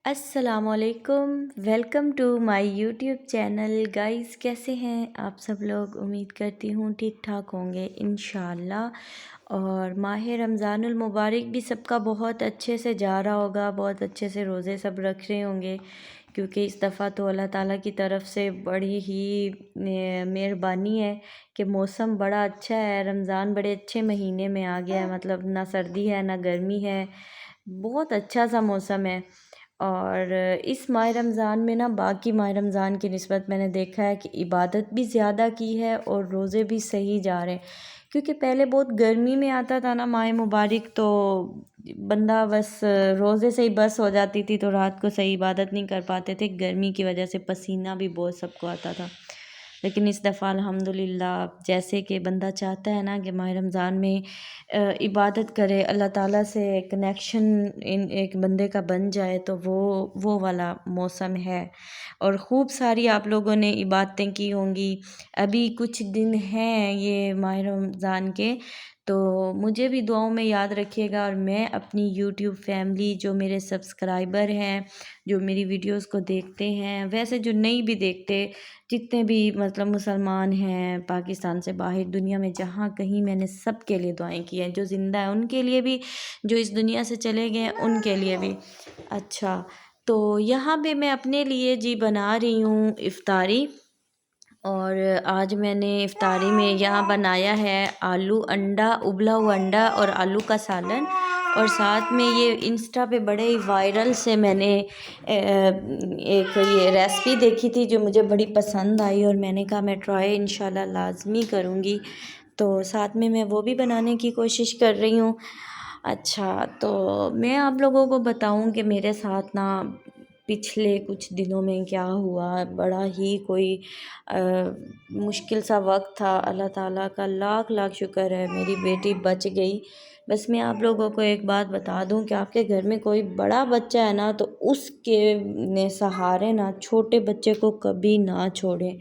السلام علیکم، welcome to my YouTube channel guys, کیسے ہیں آپ سب لوگ؟ امید کرتی ہوں ٹھیک ٹھاک ہوں گے انشاءاللہ۔ اور ماہ رمضان المبارک بھی سب کا بہت اچھے سے جا رہا ہوگا، بہت اچھے سے روزے سب رکھ رہے ہوں گے، کیونکہ اس دفعہ تو اللہ تعالیٰ کی طرف سے بڑی ہی مہربانی ہے کہ موسم بڑا اچھا ہے۔ رمضان بڑے اچھے مہینے میں آ گیا ہے، مطلب نہ سردی ہے نہ گرمی ہے، بہت اچھا سا موسم ہے۔ اور اس ماہ رمضان میں باقی ماہ رمضان کی نسبت میں نے دیکھا ہے کہ عبادت بھی زیادہ کی ہے اور روزے بھی صحیح جا رہے ہیں، کیونکہ پہلے بہت گرمی میں آتا تھا نا ماہ مبارک، تو بندہ بس روزے سے ہی بس ہو جاتی تھی، تو رات کو صحیح عبادت نہیں کر پاتے تھے، گرمی کی وجہ سے پسینہ بھی بہت سب کو آتا تھا۔ لیکن اس دفعہ الحمدللہ جیسے کہ بندہ چاہتا ہے نا کہ ماہ رمضان میں عبادت کرے، اللہ تعالیٰ سے کنیکشن ایک بندے کا بن جائے، تو وہ والا موسم ہے۔ اور خوب ساری آپ لوگوں نے عبادتیں کی ہوں گی، ابھی کچھ دن ہیں یہ ماہ رمضان کے، تو مجھے بھی دعاؤں میں یاد رکھیے گا، اور میں اپنی یوٹیوب فیملی جو میرے سبسکرائبر ہیں، جو میری ویڈیوز کو دیکھتے ہیں، ویسے جو نہیں بھی دیکھتے، جتنے بھی مطلب مسلمان ہیں پاکستان سے باہر دنیا میں جہاں کہیں، میں نے سب کے لیے دعائیں کی ہیں، جو زندہ ہیں ان کے لیے بھی، جو اس دنیا سے چلے گئے ہیں ان کے لیے بھی۔ اچھا، تو یہاں پہ میں اپنے لیے بنا رہی ہوں افطاری، اور آج میں نے افطاری میں یہاں بنایا ہے آلو انڈا، ابلا ہوا انڈا اور آلو کا سالن، اور ساتھ میں یہ انسٹا پہ بڑے ہی وائرل سے میں نے ایک یہ ریسپی دیکھی تھی جو مجھے بڑی پسند آئی، اور میں نے کہا میں ٹرائی انشاءاللہ لازمی کروں گی، تو ساتھ میں وہ بھی بنانے کی کوشش کر رہی ہوں۔ اچھا، تو میں آپ لوگوں کو بتاؤں کہ میرے ساتھ پچھلے کچھ دنوں میں کیا ہوا، بڑا ہی کوئی مشکل سا وقت تھا۔ اللہ تعالیٰ کا لاکھ لاکھ شکر ہے میری بیٹی بچ گئی۔ بس میں آپ لوگوں کو ایک بات بتا دوں کہ آپ کے گھر میں کوئی بڑا بچہ ہے نا، تو اس کے سہارے چھوٹے بچے کو کبھی نہ چھوڑیں۔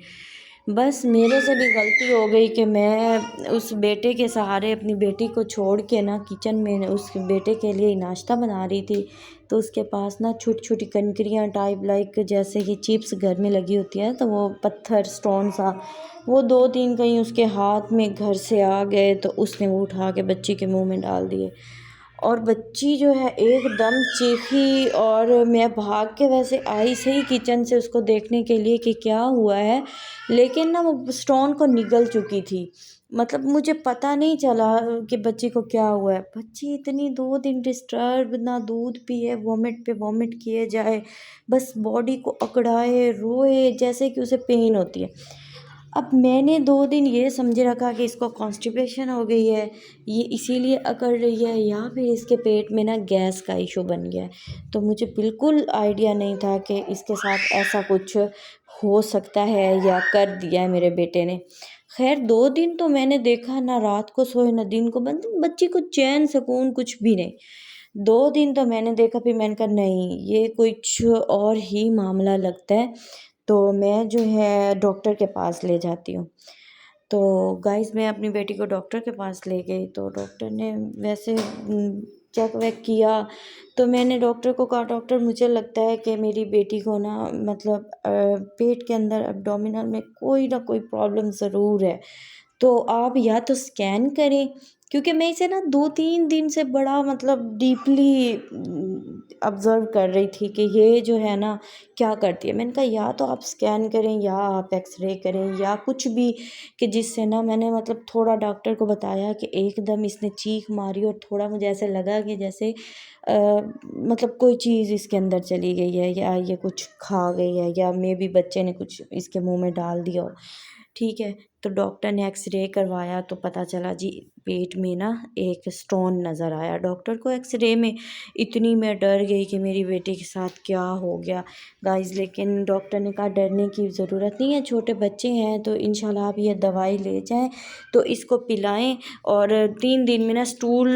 بس میرے سے بھی غلطی ہو گئی کہ میں اس بیٹے کے سہارے اپنی بیٹی کو چھوڑ کے کچن میں اس بیٹے کے لیے ناشتہ بنا رہی تھی، تو اس کے پاس چھوٹی چھوٹی کنکریاں ٹائپ لائک جیسے کہ چپس گھر میں لگی ہوتی ہے، تو وہ پتھر سٹون سا، وہ 2-3 کہیں اس کے ہاتھ میں گھر سے آ گئے، تو اس نے وہ اٹھا کے بچی کے منہ میں ڈال دیے، اور بچی جو ہے ایک دم چیخی، اور میں بھاگ کے ویسے آئی صحیح کچن سے اس کو دیکھنے کے لیے کہ کیا ہوا ہے، لیکن وہ سٹون کو نگل چکی تھی، مطلب مجھے پتہ نہیں چلا کہ بچی کو کیا ہوا ہے۔ بچی اتنی 2 دن ڈسٹرب، نہ دودھ پیے، وومٹ پہ وومٹ کیے جائے، بس باڈی کو اکڑائے، روئے جیسے کہ اسے پین ہوتی ہے۔ اب میں نے 2 دن یہ سمجھے رکھا کہ اس کو کانسٹیپیشن ہو گئی ہے، یہ اسی لیے اکڑ رہی ہے، یا پھر اس کے پیٹ میں گیس کا ایشو بن گیا ہے، تو مجھے بالکل آئیڈیا نہیں تھا کہ اس کے ساتھ ایسا کچھ ہو سکتا ہے یا کر دیا ہے میرے بیٹے نے۔ خیر 2 دن تو میں نے دیکھا نہ رات کو سوئے نہ دن کو، بچی کو چین سکون کچھ بھی نہیں۔ 2 دن تو میں نے دیکھا، پھر میں نے کہا نہیں یہ کچھ اور ہی معاملہ لگتا ہے، تو میں جو ہے ڈاکٹر کے پاس لے جاتی ہوں۔ تو گائز میں اپنی بیٹی کو ڈاکٹر کے پاس لے گئی، تو ڈاکٹر نے ویسے چیک ویک کیا، تو میں نے ڈاکٹر کو کہا ڈاکٹر مجھے لگتا ہے کہ میری بیٹی کو مطلب پیٹ کے اندر ابڈومینل میں کوئی نہ کوئی پرابلم ضرور ہے، تو آپ یا تو اسکین کریں، کیونکہ میں اسے 2-3 دن سے بڑا مطلب ڈیپلی آبزرو کر رہی تھی کہ یہ جو ہے کیا کرتی ہے۔ میں نے کہا یا تو آپ اسکین کریں یا آپ ایکس رے کریں یا کچھ بھی، کہ جس سے میں نے مطلب تھوڑا ڈاکٹر کو بتایا کہ ایک دم اس نے چیخ ماری، اور تھوڑا مجھے ایسے لگا کہ جیسے مطلب کوئی چیز اس کے اندر چلی گئی ہے، یا یہ کچھ کھا گئی ہے، یا مے بی بچے نے کچھ اس کے منہ میں ڈال دیا ہو۔ ٹھیک ہے، تو ڈاکٹر نے ایکس رے کروایا تو پتہ چلا پیٹ میں ایک سٹون نظر آیا۔ ڈاکٹر کو ایکس رے میں اتنی میں ڈر گئی کہ میری بیٹی کے ساتھ کیا ہو گیا گائز، لیکن ڈاکٹر نے کہا ڈرنے کی ضرورت نہیں ہے، چھوٹے بچے ہیں، تو انشاءاللہ آپ یہ دوائی لے جائیں، تو اس کو پلائیں، اور 3 دن میں سٹول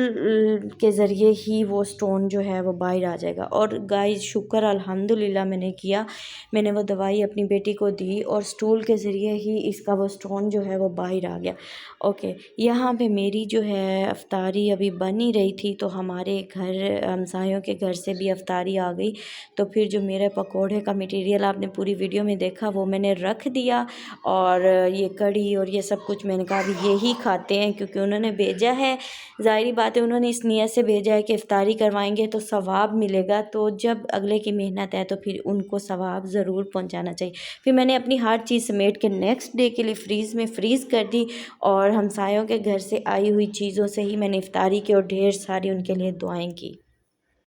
کے ذریعے ہی وہ سٹون جو ہے وہ باہر آ جائے گا۔ اور گائز شکر الحمدللہ میں نے کیا، میں نے وہ دوائی اپنی بیٹی کو دی، اور سٹول کے ذریعے ہی اس کا وہ سٹون جو ہے وہ باہر آ گیا۔ اوکے، یہاں پہ میری میری جو ہے افطاری ابھی بن ہی رہی تھی تو ہمارے گھر ہمسایوں کے گھر سے بھی افطاری آ گئی، تو پھر جو میرے پکوڑے کا مٹیریل آپ نے پوری ویڈیو میں دیکھا وہ میں نے رکھ دیا، اور یہ کڑھی اور یہ سب کچھ میں نے کہا ابھی یہی کھاتے ہیں کیونکہ انہوں نے بھیجا ہے، ظاہری بات ہے انہوں نے اس نیت سے بھیجا ہے کہ افطاری کروائیں گے تو ثواب ملے گا، تو جب اگلے کی محنت ہے تو پھر ان کو ثواب ضرور پہنچانا چاہیے۔ پھر میں نے اپنی ہر چیز سمیٹ کے نیکسٹ ڈے کے لیے فریز کر دی، اور ہمسایوں کے گھر سے آئی ہوئی چیزوں سے ہی میں نے افطاری کی اور ڈھیر ساری ان کے لیے دعائیں کی۔